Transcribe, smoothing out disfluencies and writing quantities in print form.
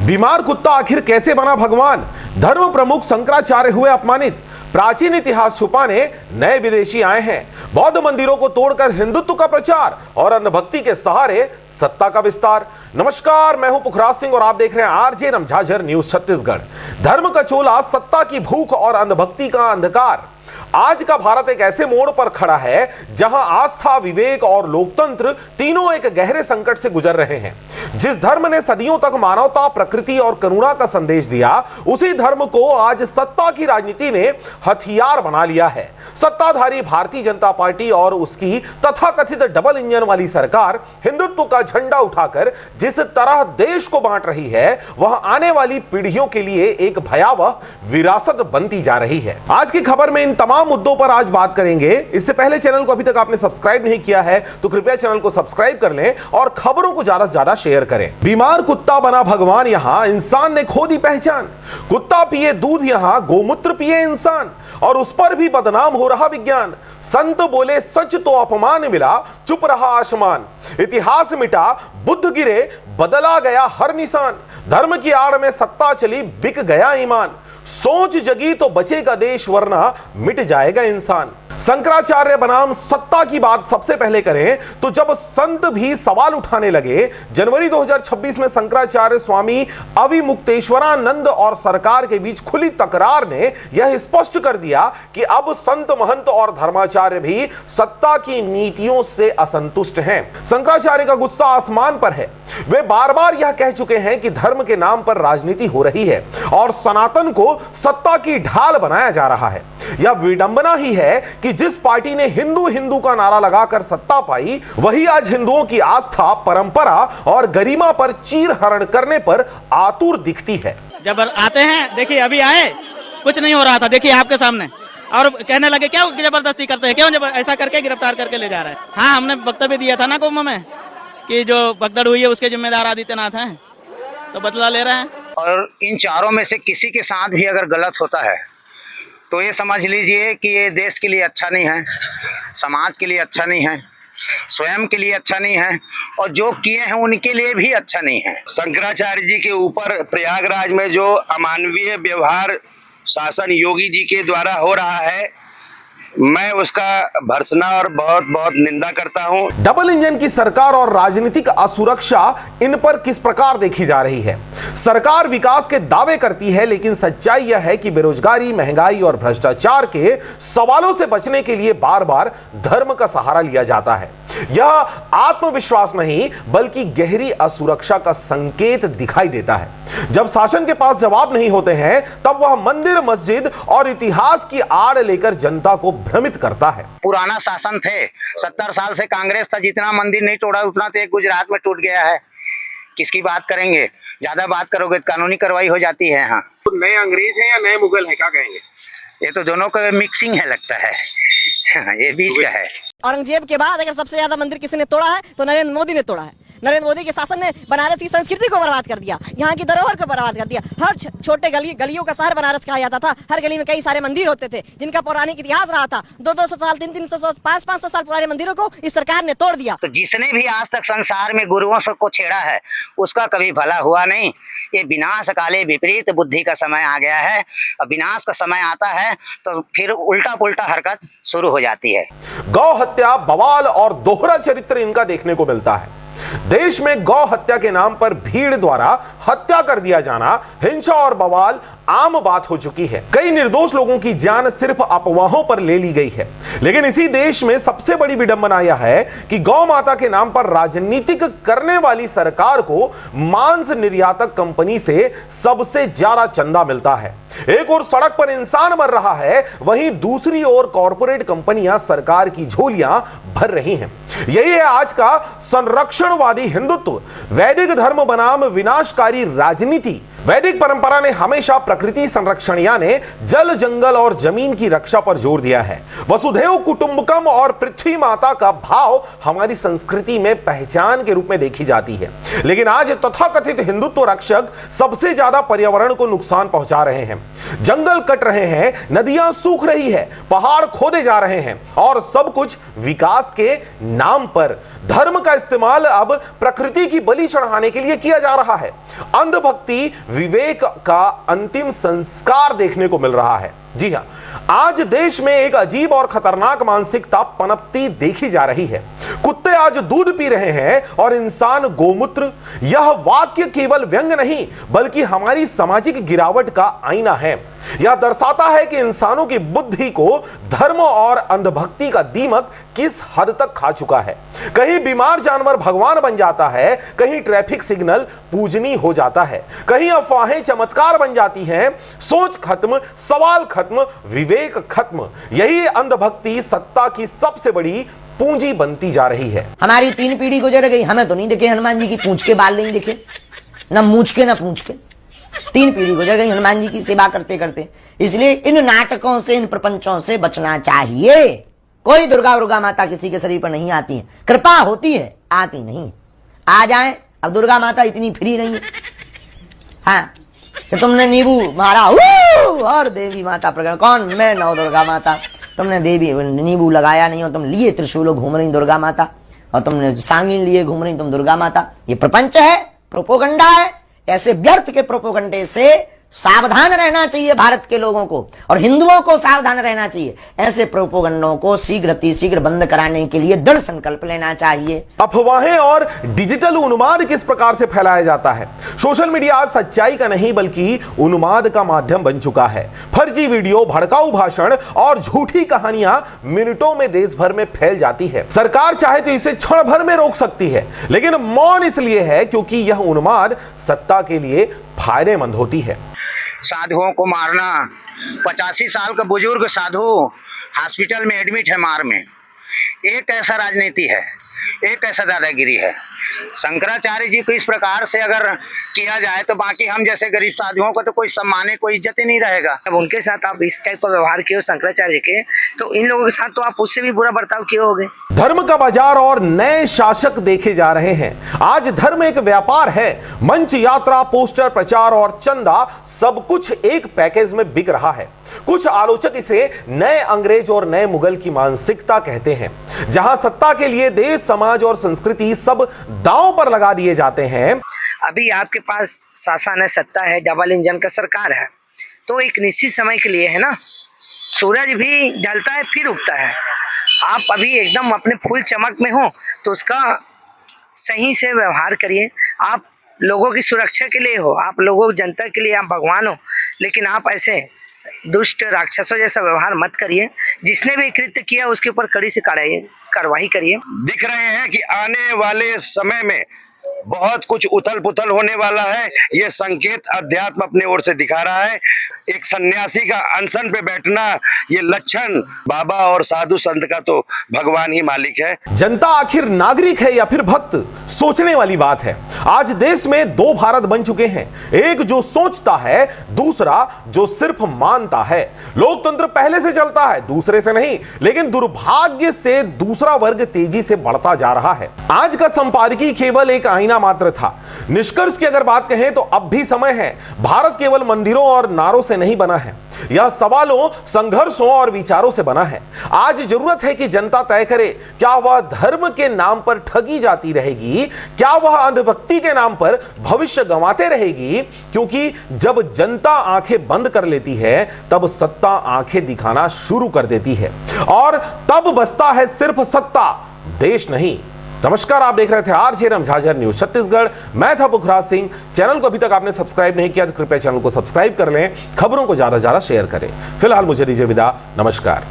बीमार कुत्ता आखिर कैसे बना भगवान? धर्म प्रमुख शंकराचार्य हुए अपमानित। प्राचीन इतिहास छुपाने नए विदेशी आए हैं। बौद्ध मंदिरों को तोड़कर हिंदुत्व का प्रचार और अंधभक्ति के सहारे सत्ता का विस्तार। नमस्कार, मैं हूं पुखराज सिंह और आप देख रहे हैं आरजे रमझाझर न्यूज छत्तीसगढ़। धर्म का चोला, सत्ता की भूख और अंधभक्ति का अंधकार। आज का भारत एक ऐसे मोड़ पर खड़ा है जहां आस्था, विवेक और लोकतंत्र तीनों एक गहरे संकट से गुजर रहे हैं। जिस धर्म ने सदियों तक मानवता, प्रकृति और करुणा का संदेश दिया, उसी धर्म को आज सत्ता की राजनीति ने हथियार बना लिया है। सत्ताधारी भारतीय जनता पार्टी और उसकी तथाकथित डबल इंजन वाली सरकार हिंदुत्व का झंडा उठाकर जिस तरह देश को बांट रही है, वह आने वाली पीढ़ियों के लिए एक भयावह विरासत बनती जा रही है। आज की खबर में इन तमाम मुद्दों पर आज बात करेंगे। इससे पहले चैनल को अभी तक आपने सब्सक्राइब नहीं किया है तो कृपया चैनल को सब्सक्राइब कर लें और खबरों को ज्यादा से ज्यादा शेयर करें। बीमार कुत्ता बना भगवान, यहां इंसान ने खो दी पहचान। कुत्ता पिए दूध, यहां गोमूत्र पिए इंसान, और उस पर भी बदनाम हो रहा विज्ञान। संत बोले सच तो अपमान मिला, चुप रहा आसमान। इतिहास मिटा, बुद्ध गिरे, बदला गया हर निशान। धर्म की आड़ में सत्ता चली, बिक गया ईमान। सोच जगी तो बचेगा देश, वरना मिट जाएगा इंसान। शंकराचार्य बनाम सत्ता की बात सबसे पहले करें तो जब संत भी सवाल उठाने लगे, जनवरी 2026 में शंकराचार्य स्वामी अविमुक्तेश्वरानंद और सरकार के बीच खुली तकरार ने यह स्पष्ट कर दिया कि अब संत, महंत और धर्माचार्य भी सत्ता की नीतियों से असंतुष्ट हैं। शंकराचार्य का गुस्सा आसमान पर है। वे बार बार यह कह चुके हैं कि धर्म के नाम पर राजनीति हो रही है और सनातन को सत्ता की ढाल बनाया जा रहा है। यह विडंबना ही है कि जिस पार्टी ने हिंदू हिंदू का नारा लगाकर सत्ता पाई, वही आज हिंदुओं की आस्था, परंपरा और गरिमा पर चीरहरण करने पर आतुर दिखती है। जब आते हैं, देखिए अभी आए, कुछ नहीं हो रहा था, देखिए आपके सामने, और कहने लगे क्या जबरदस्ती करते हैं, क्यों ऐसा करके गिरफ्तार करके ले जा रहे हैं। हाँ, हमने वक्तव्य दिया था ना कुंभ में कि जो भगदड़ हुई है उसके जिम्मेदार आदित्यनाथ हैं, तो बदला ले रहे हैं। और इन चारों में से किसी के साथ भी अगर गलत होता है तो ये समझ लीजिए कि ये देश के लिए अच्छा नहीं है, समाज के लिए अच्छा नहीं है, स्वयं के लिए अच्छा नहीं है, और जो किए हैं उनके लिए भी अच्छा नहीं है। शंकराचार्य जी के ऊपर प्रयागराज में जो अमानवीय व्यवहार शासन योगी जी के द्वारा हो रहा है, मैं उसका भर्त्सना और बहुत बहुत निंदा करता हूं। डबल इंजन की सरकार और राजनीतिक असुरक्षा इन पर किस प्रकार देखी जा रही है? सरकार विकास के दावे करती है, लेकिन सच्चाई यह है कि बेरोजगारी, महंगाई और भ्रष्टाचार के सवालों से बचने के लिए बार बार धर्म का सहारा लिया जाता है। यह आत्मविश्वास नहीं बल्कि गहरी असुरक्षा का संकेत दिखाई देता है। जब शासन के पास जवाब नहीं होते हैं, तब वह मंदिर, मस्जिद और इतिहास की आड़ लेकर जनता को भ्रमित करता है। पुराना शासन थे, 70 साल से कांग्रेस था, जितना मंदिर नहीं तोड़ा उतना तो एक गुजरात में टूट गया है। किसकी बात करेंगे? ज्यादा बात करोगे तो कानूनी कार्रवाई हो जाती है। हाँ, तो नए अंग्रेज हैं या नए मुगल हैं, क्या कहेंगे? ये तो दोनों का मिक्सिंग है लगता है। ये बीच का है। औरंगजेब के बाद अगर सबसे ज्यादा मंदिर किसी ने तोड़ा है तो नरेंद्र मोदी ने तोड़ा है। नरेंद्र मोदी के शासन ने बनारस की संस्कृति को बर्बाद कर दिया, यहाँ की धरोहर को बर्बाद कर दिया। हर छोटे गलियों का शहर बनारस कहा जाता था। हर गली में कई सारे मंदिर होते थे जिनका पौराणिक इतिहास रहा था। 200 साल, 300, 500 साल पुराने मंदिरों को इस सरकार ने तोड़ दिया। तो जिसने भी आज तक संसार में गुरुओं को छेड़ा है उसका कभी भला हुआ नहीं। ये विनाश काले विपरीत बुद्धि का समय आ गया है, और विनाश का समय आता है तो फिर उल्टा पुल्टा हरकत शुरू हो जाती है। गौ हत्या, बवाल और दोहरा चरित्र इनका देखने को मिलता है। देश में गौ हत्या के नाम पर भीड़ द्वारा हत्या कर दिया जाना, हिंसा और बवाल आम बात हो चुकी है। कई निर्दोष लोगों की जान सिर्फ अफवाहों पर ले ली गई है। लेकिन इसी देश में सबसे बड़ी विडंबना यह है कि गौ माता के नाम पर राजनीतिक करने वाली सरकार को मांस निर्यातक कंपनी से सबसे ज्यादा चंदा मिलता है। एक ओर सड़क पर इंसान मर रहा है, वहीं दूसरी ओर कॉरपोरेट कंपनियां सरकार की झोलियां भर रही हैं। यही है आज का संरक्षणवादी हिंदुत्व, वैदिक धर्म बनाम विनाशकारी राजनीति। वैदिक परंपरा ने हमेशा प्रकृति संरक्षण यानी जल, जंगल और जमीन की रक्षा पर जोर दिया है। वसुधैव कुटुंबकम और पृथ्वी माता का भाव हमारी संस्कृति में पहचान के रूप में देखी जाती है। लेकिन आज तथाकथित हिंदुत्व रक्षक सबसे ज्यादा पर्यावरण को नुकसान पहुंचा रहे हैं। जंगल कट रहे हैं, नदियां सूख रही है, पहाड़ खोदे जा रहे हैं और सब कुछ विकास के नाम पर धर्म का इस्तेमाल अब प्रकृति की बलि चढ़ाने के लिए किया जा रहा है। अंधभक्ति विवेक का अंतिम संस्कार देखने को मिल रहा है। जी हां, आज देश में एक अजीब और खतरनाक मानसिकता पनपती देखी जा रही है। कुत्ते आज दूध पी रहे हैं और इंसान गोमूत्र। यह वाक्य केवल व्यंग नहीं बल्कि हमारी सामाजिक गिरावट का आईना है। यह दर्शाता है कि इंसानों की बुद्धि को धर्म और अंधभक्ति का दीमक किस हद तक खा चुका है। कहीं बीमार जानवर भगवान बन जाता है, कहीं ट्रैफिक सिग्नल पूजनीय हो जाता है, कहीं अफवाहें चमत्कार बन जाती हैं। सोच खत्म, सवाल खत्म, विवेक खत्म। यही अंधभक्ति सत्ता की सबसे बड़ी पूंजी बनती जा रही है। हमारी 3 पीढ़ी गुजर गई, हमें तो नहीं दिखे हनुमान जी की पूंछ के बाल नहीं दिखे, न मूछ के न पूंछ के। 3 पीढ़ी गुजर गई हनुमान जी की सेवा करते करते। इसलिए इन नाटकों से, इन प्रपंचों से बचना चाहिए। कोई दुर्गा माता किसी के शरीर पर नहीं आती है, कृपा होती है, आती नहीं। आ जाए, अब दुर्गा माता इतनी फ्री नहीं है। हाँ, कि तुमने नींबू मारा और देवी माता प्रकट, कौन? मैं नौ दुर्गा माता। तुमने देवी नींबू लगाया नहीं हो, तुम लिए त्रिशूल घूम रही दुर्गा माता, और तुमने सांगिन लिए घूम रही तुम दुर्गा माता। ये प्रपंच है, प्रोपोगंडा है। ऐसे व्यर्थ के प्रोपोगंडे से सावधान रहना चाहिए भारत के लोगों को, और हिंदुओं को सावधान रहना चाहिए। ऐसे प्रोपोगंडों को शीघ्र बंद कराने के लिए दृढ़ संकल्प लेना चाहिए। अफवाहें और डिजिटल उन्माद किस प्रकार से फैलाया जाता है। सोशल मीडिया आज सच्चाई का नहीं बल्कि उन्माद का माध्यम बन चुका है। फर्जी वीडियो, भड़काऊ भाषण और झूठी कहानियां मिनटों में देश भर में फैल जाती है। सरकार चाहे तो इसे क्षण भर में रोक सकती है, लेकिन मौन इसलिए है क्योंकि यह उन्माद सत्ता के लिए फायदेमंद होती है। साधुओं को मारना, 85 साल का बुजुर्ग साधु हॉस्पिटल में एडमिट है मार में। एक ऐसा राजनीति है, एक ऐसा दादागिरी है। शंकराचार्य जी को इस प्रकार से अगर किया जाए तो बाकी हम जैसे गरीब साधुओं को तो कोई सम्मान, कोई इज्जत ही नहीं रहेगा। अब उनके साथ आप इस टाइप का व्यवहार किए हो शंकराचार्य के, तो इन लोगों के साथ तो आप उससे भी बुरा बर्ताव किए होगे। धर्म का बाजार और नए शासक देखे जा रहे हैं। आज धर्म एक व्यापार है। मंच, यात्रा, पोस्टर, प्रचार और चंदा सब कुछ एक पैकेज में बिक रहा है। कुछ आलोचक इसे नए अंग्रेज और नए मुगल की मानसिकता कहते हैं, जहां सत्ता के लिए देश, समाज और संस्कृति सब दांव पर लगा दिए जाते हैं। अभी आपके पास शासन है, सत्ता है, डबल इंजन का सरकार है, तो एक निश्चित समय के लिए है ना, सूरज भी ढलता है फिर उगता है। आप अभी एकदम अपने फुल चमक में हो तो उसका सही से व्यवहार करिए। आप लोगों की सुरक्षा के लिए हो, आप लोगों जनता के लिए आप भगवान हो, लेकिन आप ऐसे दुष्ट राक्षसों जैसा व्यवहार मत करिए। जिसने भी कृत्य किया उसके ऊपर कड़ी से कार्रवाई करिए। दिख रहे हैं कि आने वाले समय में बहुत कुछ उथल पुथल होने वाला है। ये संकेत अध्यात्म अपने ओर से दिखा रहा है। एक सन्यासी का अनशन पे बैठना, ये लक्षण बाबा और साधु संत का तो भगवान ही मालिक है। जनता आखिर नागरिक है या फिर भक्त, सोचने वाली बात है। आज देश में 2 भारत बन चुके हैं, एक जो सोचता है, दूसरा जो सिर्फ मानता है। लोकतंत्र पहले से चलता है, दूसरे से नहीं, लेकिन दुर्भाग्य से दूसरा वर्ग तेजी से बढ़ता जा रहा है। आज का संपादकीय केवल एक आईना मात्र था। निष्कर्ष की अगर बात कहें तो अब भी समय है। भारत केवल मंदिरों और नारों से नहीं बना है, यह सवालों, संघर्षों और विचारों से बना है। आज जरूरत है कि जनता तय करे, क्या वह धर्म के नाम पर ठगी जाती रहेगी, क्या वह अंधभक्ति के नाम पर भविष्य गंवाते रहेगी। क्योंकि जब जनता आंखें बंद कर लेती है तब सत्ता आंखें दिखाना शुरू कर देती है, और तब बचता है सिर्फ सत्ता, देश नहीं। नमस्कार, आप देख रहे थे आरजे रमझाझर न्यूज छत्तीसगढ़। मैं था पुखराज सिंह। चैनल को अभी तक आपने सब्सक्राइब नहीं किया तो कृपया चैनल को सब्सक्राइब कर लें, खबरों को ज्यादा से ज्यादा शेयर करें। फिलहाल मुझे दीजिए विदा, नमस्कार।